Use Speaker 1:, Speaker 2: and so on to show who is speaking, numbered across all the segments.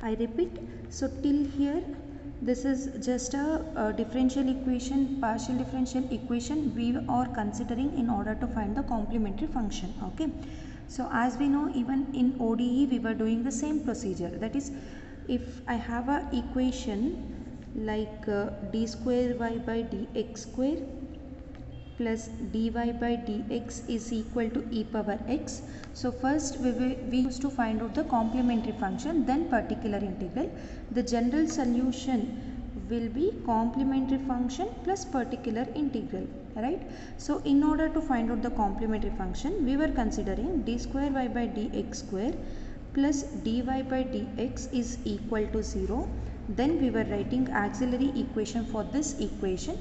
Speaker 1: I repeat, so till here this is just a differential equation, partial differential equation we are considering in order to find the complementary function. Okay, so as we know, even in ODE we were doing the same procedure. That is, if I have a equation like d square y by dx square plus dy by dx is equal to e power x. So first we used to find out the complementary function, then particular integral. The general solution will be complementary function plus particular integral, right? So in order to find out the complementary function, we were considering d square y by dx square plus dy by dx is equal to 0. Then we were writing auxiliary equation for this equation.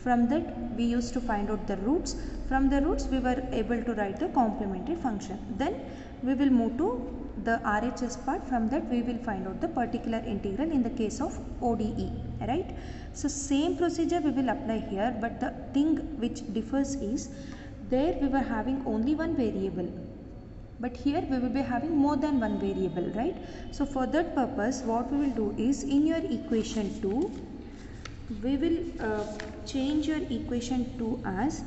Speaker 1: From that we used to find out the roots. From the roots we were able to write the complementary function. Then we will move to the RHS part. From that we will find out the particular integral in the case of ODE, right? So same procedure we will apply here, but the thing which differs is, there we were having only one variable, but here we will be having more than one variable, right? So for that purpose what we will do is, in your equation 2 we will change your equation 2 as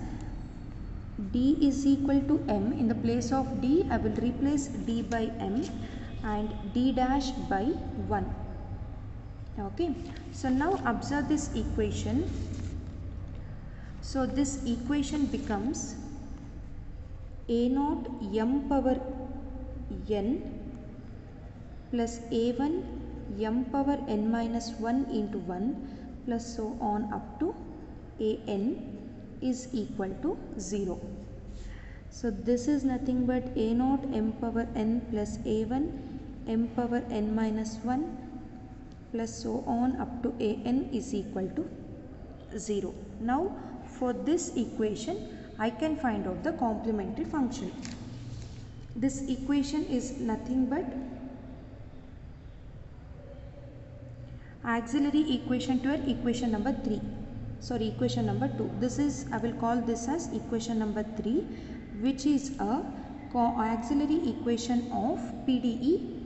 Speaker 1: d is equal to m. In the place of d I will replace d by m and d dash by 1. Okay, so now observe this equation. So this equation becomes a naught m power n plus a1 m power n minus 1 into 1 plus so on up to an is equal to 0. So this is nothing but a naught m power n plus a1 m power n minus 1 plus so on up to an is equal to 0. Now for this equation I can find out the complementary function. This equation is nothing but auxiliary equation to your equation number 3. Sorry, equation number 2. This is, I will call this as equation number 3, which is a auxiliary equation of PDE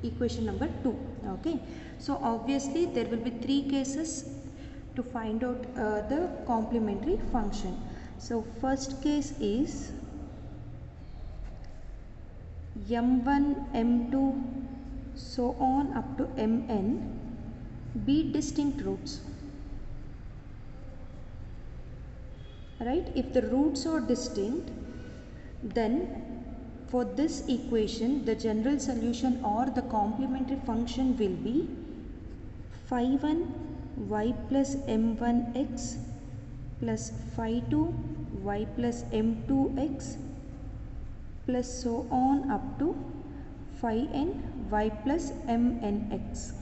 Speaker 1: equation number 2. Okay, so obviously there will be 3 cases to find out the complementary function. So first case is m1 m2 so on up to mn be distinct roots, right? If the roots are distinct, then for this equation the general solution or the complementary function will be phi1 y plus m1x plus phi2 y plus m2x plus so on up to phi n y plus mnx.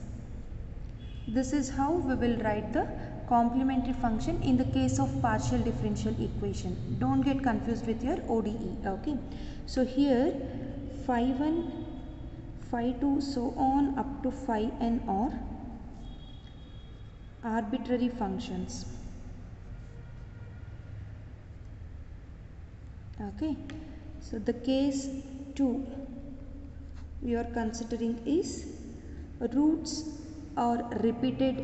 Speaker 1: This is how we will write the complementary function in the case of partial differential equation. Don't get confused with your ODE. Okay, so here phi1 phi2 so on up to phi n are arbitrary functions. Okay, so the case 2 we are considering is roots are repeated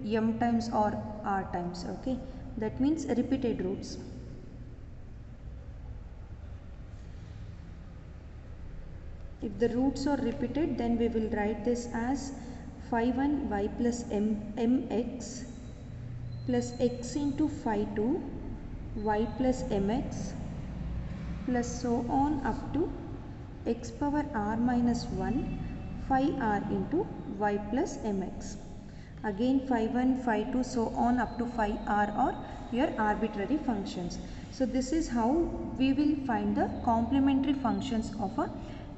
Speaker 1: m times or r times. Okay, that means repeated roots. If the roots are repeated, then we will write this as phi1 y plus mx plus x into phi2 y plus mx plus so on up to x power r minus 1 phi r into y plus mx. Again phi1 phi2 so on up to phi r are your arbitrary functions. So this is how we will find the complementary functions of a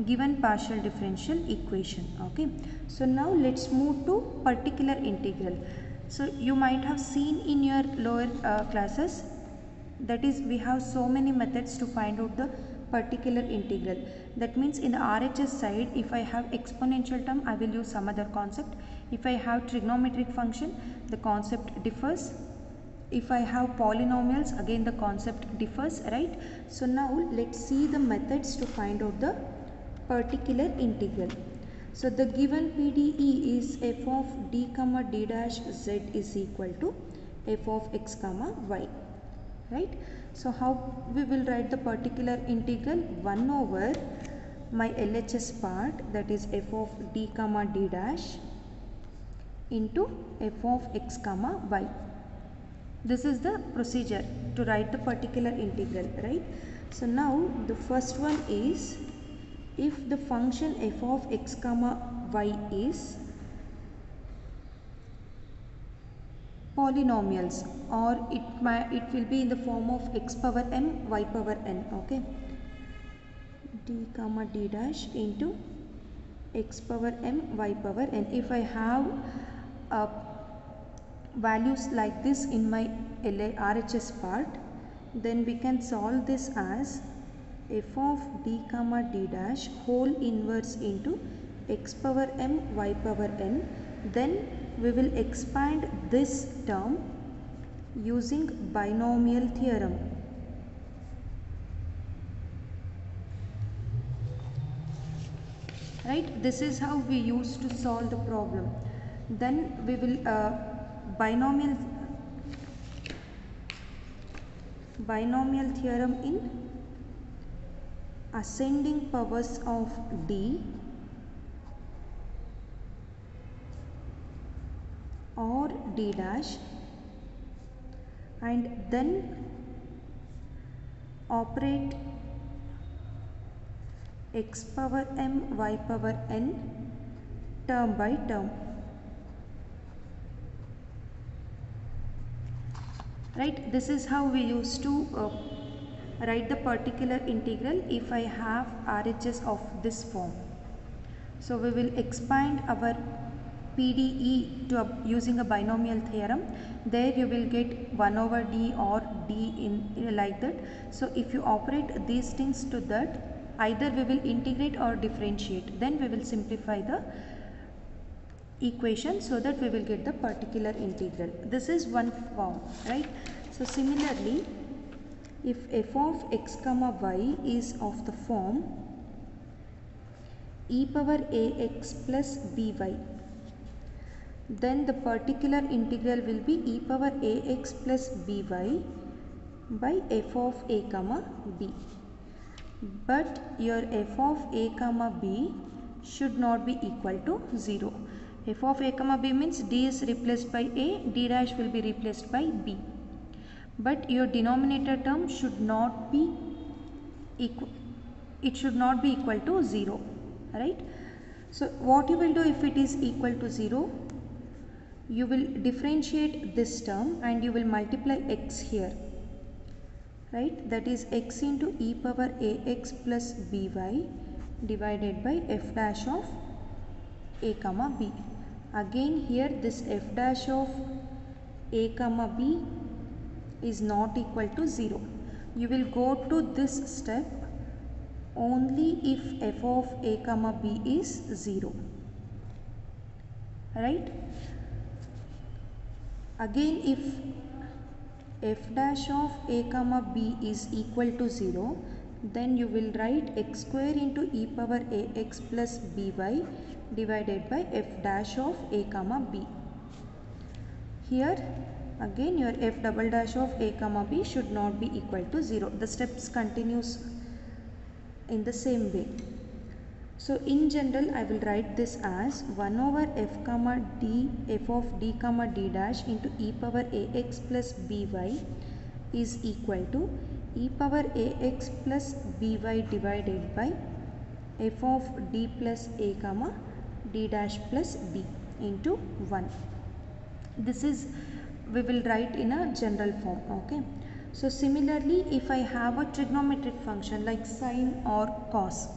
Speaker 1: given partial differential equation. Okay, so now let's move to particular integral. So you might have seen in your lower classes, that is, we have so many methods to find out the particular integral. That means in the RHS side, if I have exponential term, I will use some other concept. If I have trigonometric function, the concept differs. If I have polynomials, again the concept differs, right? So now let's see the methods to find out the particular integral. So the given PDE is f of d comma d dash z is equal to f of x comma y, right? So how we will write the particular integral? 1 over my LHS part, that is f of d comma d dash into f of x comma y. This is the procedure to write the particular integral, right? So now the first one is, if the function f of x comma y is polynomials, or it will be in the form of x power m y power n, okay, d comma d dash into x power m y power n. If I have values like this in my RHS part, then we can solve this as f of d comma d dash whole inverse into x power m y power n. Then we will expand this term using binomial theorem. Right, this is how we used to solve the problem. Then we will binomial theorem in ascending powers of d or d dash, and then operate x power m y power n term by term. Right, this is how we used to write the particular integral if I have RHS of this form. So we will expand our PDE to using a binomial theorem. There you will get 1 over d or d in like that. So if you operate these things to that, either we will integrate or differentiate, then we will simplify the equation so that we will get the particular integral. This is one form, right? So similarly, if f of x comma y is of the form e power ax plus by, then the particular integral will be e power ax plus by f of a comma b. But your f of a comma b should not be equal to 0. F of a comma b means d is replaced by a, d dash will be replaced by b. But your denominator term should not be equal, it should not be equal to 0, right? So what you will do if it is equal to 0? You will differentiate this term and you will multiply x here, right? That is x into e power ax plus by divided by f dash of a comma b. Again here this f dash of a comma b is not equal to 0. You will go to this step only if f of a comma b is 0, right? Again, if f dash of a comma b is equal to 0, then you will write x square into e power ax plus by divided by f dash of a comma b. Here again your f double dash of a comma b should not be equal to 0. The steps continues in the same way. So in general I will write this as 1 over f comma d f of d comma d dash into e power ax plus by is equal to e power ax plus by divided by f of d plus a comma d dash plus b into 1. This is we will write in a general form, okay? So similarly, if I have a trigonometric function like sine or cos,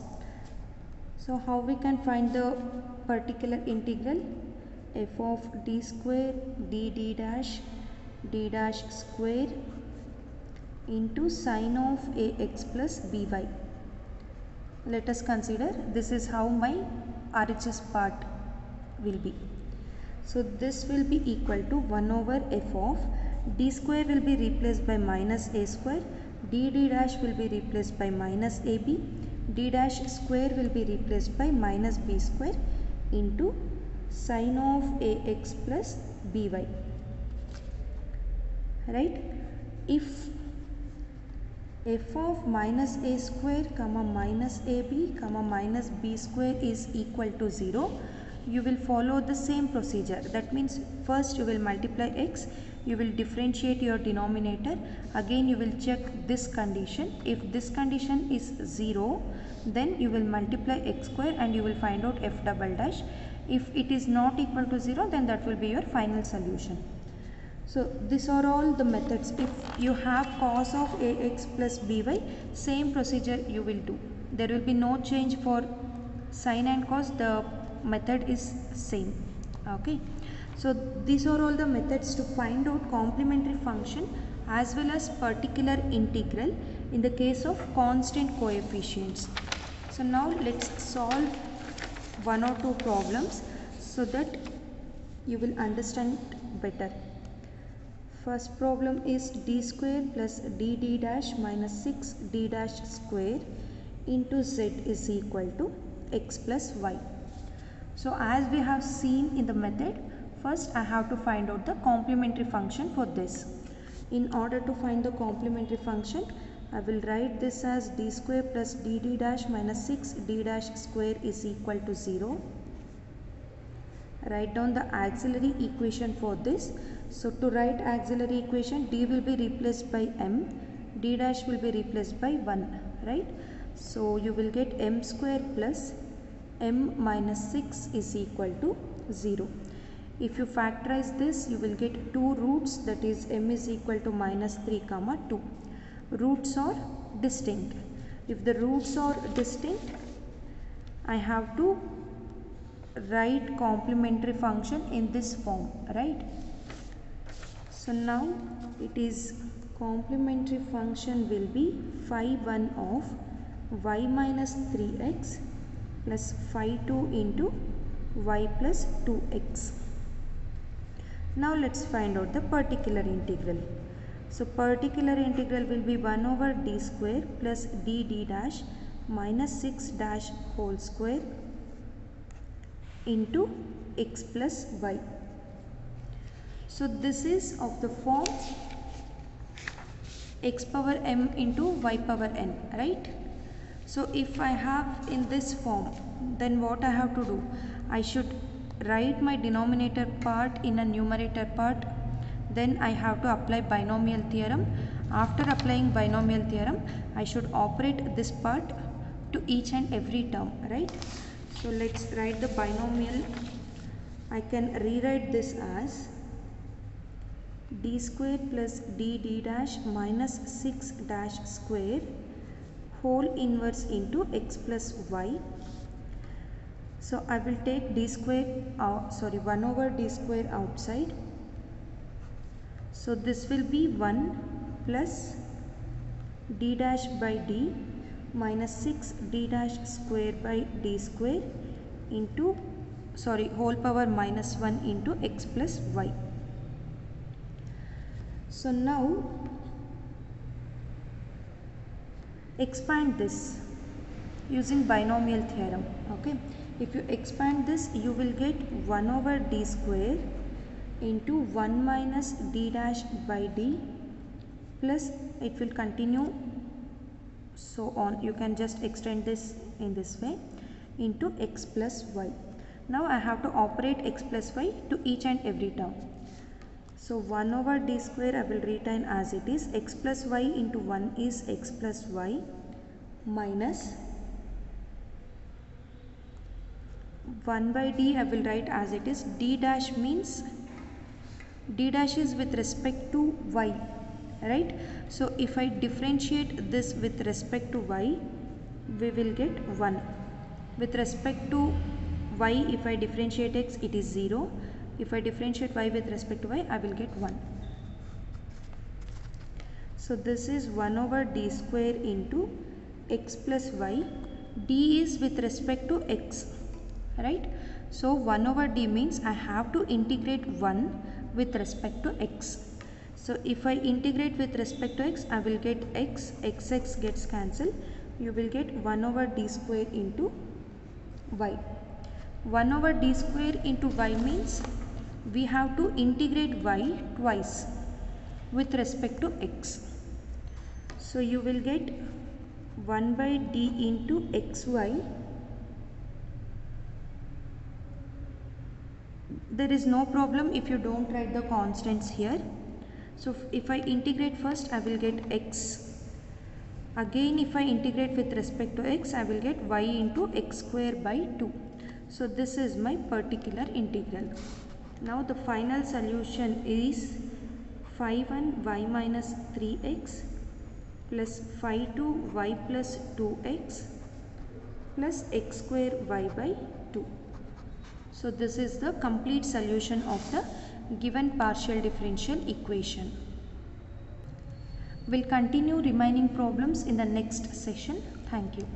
Speaker 1: so how we can find the particular integral? F of d square d dash square into sine of ax plus by. Let us consider this is how my RHS part will be. So this will be equal to 1 over f of d square will be replaced by minus a square, d dash will be replaced by minus ab, d dash square will be replaced by minus b square into sine of ax plus by, right? If f of minus a square comma minus ab comma minus b square is equal to 0, you will follow the same procedure. That means first you will multiply x, you will differentiate your denominator, again you will check this condition. If this condition is 0, then you will multiply x square and you will find out f double dash. If it is not equal to 0, then that will be your final solution. So these are all the methods. If you have cos of ax plus by, same procedure you will do. There will be no change for sine and cos, the method is same. Okay. So these are all the methods to find out complementary function as well as particular integral in the case of constant coefficients. So now let's solve one or two problems so that you will understand better. First problem is d square plus dd dash minus 6d dash square into z is equal to x plus y. So as we have seen in the method, first I have to find out the complementary function for this. In order to find the complementary function, I will write this as d square plus dd dash minus 6d dash square is equal to 0. Write down the auxiliary equation for this. So to write auxiliary equation, d will be replaced by m, d dash will be replaced by 1, right? So you will get m square plus m minus 6 is equal to 0. If you factorize this, you will get two roots, that is m is equal to minus 3 comma 2. Roots are distinct. If the roots are distinct, I have to write complementary function in this form, right? So now it is complementary function will be phi 1 of y minus 3x plus phi 2 into y plus 2x. Now let's find out the particular integral. So particular integral will be 1 over d square plus dd dash minus 6 dash whole square into x plus y. So this is of the form x power m into y power n, right? So if I have in this form, then what I have to do? I should write my denominator part in a numerator part. Then I have to apply binomial theorem. After applying binomial theorem, I should operate this part to each and every term, right? So let's write the binomial. I can rewrite this as d square plus dd dash minus 6 dash square whole inverse into x plus y. So I will take d square 1 over d square outside. So this will be 1 plus d dash by d minus 6 d dash square by d square into whole power minus 1 into x plus y. So now expand this using binomial theorem. Okay, if you expand this, you will get 1 over d square into 1 minus d dash by d plus it will continue so on. You can just extend this in this way into x plus y. Now I have to operate x plus y to each and every term. So 1 over d square I will retain as it is. X plus y into 1 is x plus y minus 1 by d I will write as it is. D dash means d dash is with respect to y, right? So if I differentiate this with respect to y, we will get 1. With respect to y, if I differentiate x, it is 0. If I differentiate y with respect to y, I will get 1. So this is 1 over d square into x plus y. D is with respect to x, right? So 1 over d means I have to integrate 1 with respect to x. So if I integrate with respect to x, I will get x, x gets cancelled. You will get 1 over d square into y. 1 over d square into y means we have to integrate y twice with respect to x. So you will get 1 by d into xy. There is no problem if you don't write the constants here. So if I integrate first, I will get x. Again, if I integrate with respect to x, I will get y into x square by 2. So this is my particular integral. Now the final solution is 5 and y minus 3x plus 5 to y plus 2x plus x square y by 2. So this is the complete solution of the given partial differential equation. We'll continue remaining problems in the next session. Thank you.